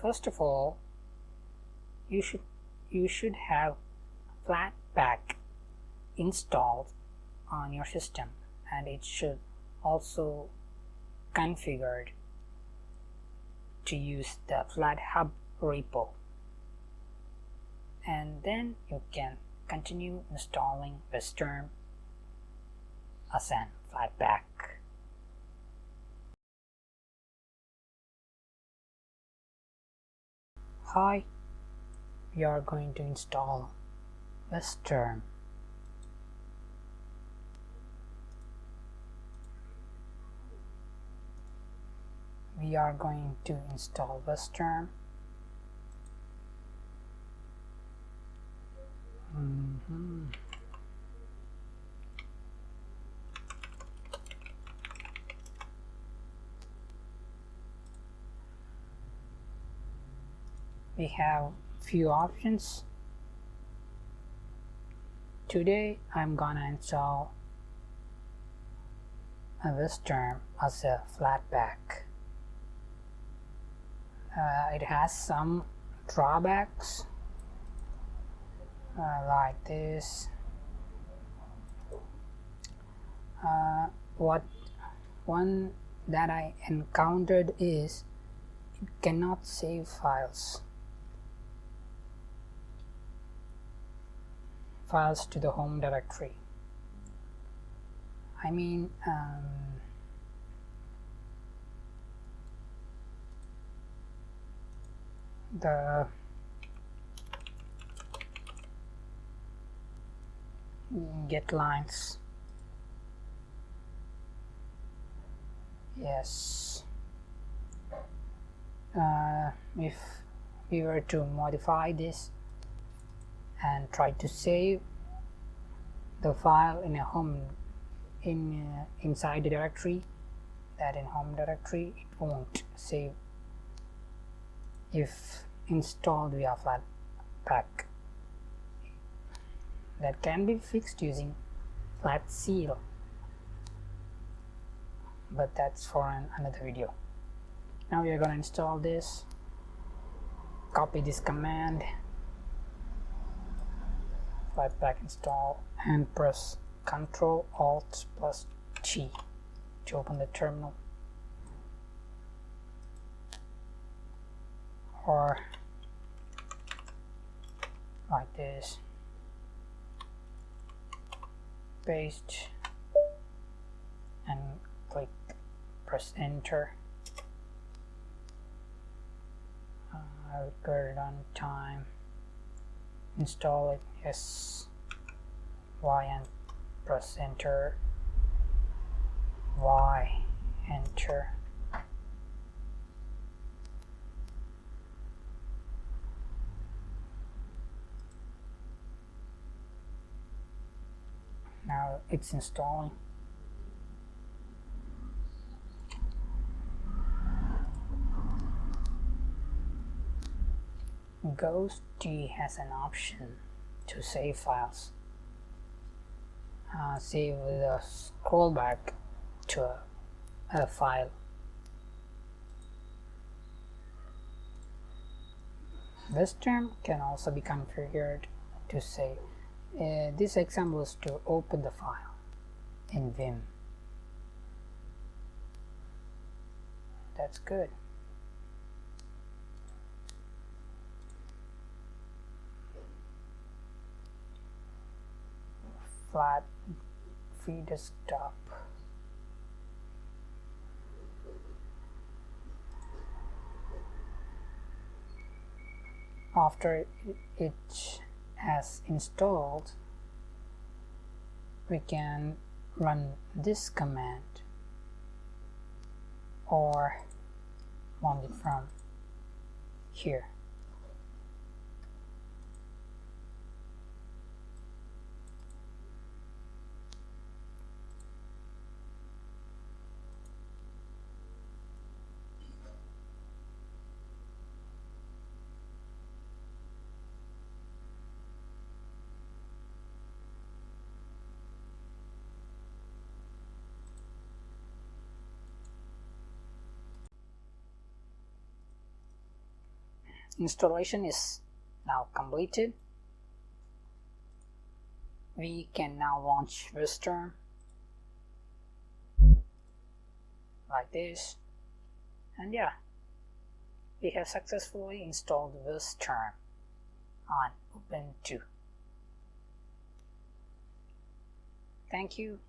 first of all, you should have Flatpak installed on your system, and it should also configured to use the FlatHub repo, and then you can continue installing Wezterm as an Flatpak. Hi, we are going to install Wezterm. We are going to install Wezterm. We have few options. Today I'm gonna install a Wezterm as a Flatpak. It has some drawbacks like this. One that I encountered is it cannot save files to the home directory. I mean, the get lines, yes. If we were to modify this and try to save the file in a home inside the directory, that in home directory it won't save if installed via Flatpak. That can be fixed using Flatseal, but that's for another video. Now we are going to install this. Copy this command, Flatpak install, and press Ctrl Alt plus T to open the terminal, or like this, paste and press enter. Record on time, install it, yes, Y and press enter, Y, enter. Now it's installing. Ghost D has an option to save files. Save with a scroll back to a file. Wezterm can also be configured to save. This example is to open the file in Vim. That's good. Flat free desktop. After it has installed, we can run this command or run it from here. installation is now completed. We can now launch Wezterm like this, and yeah, we have successfully installed Wezterm on Ubuntu. Thank you.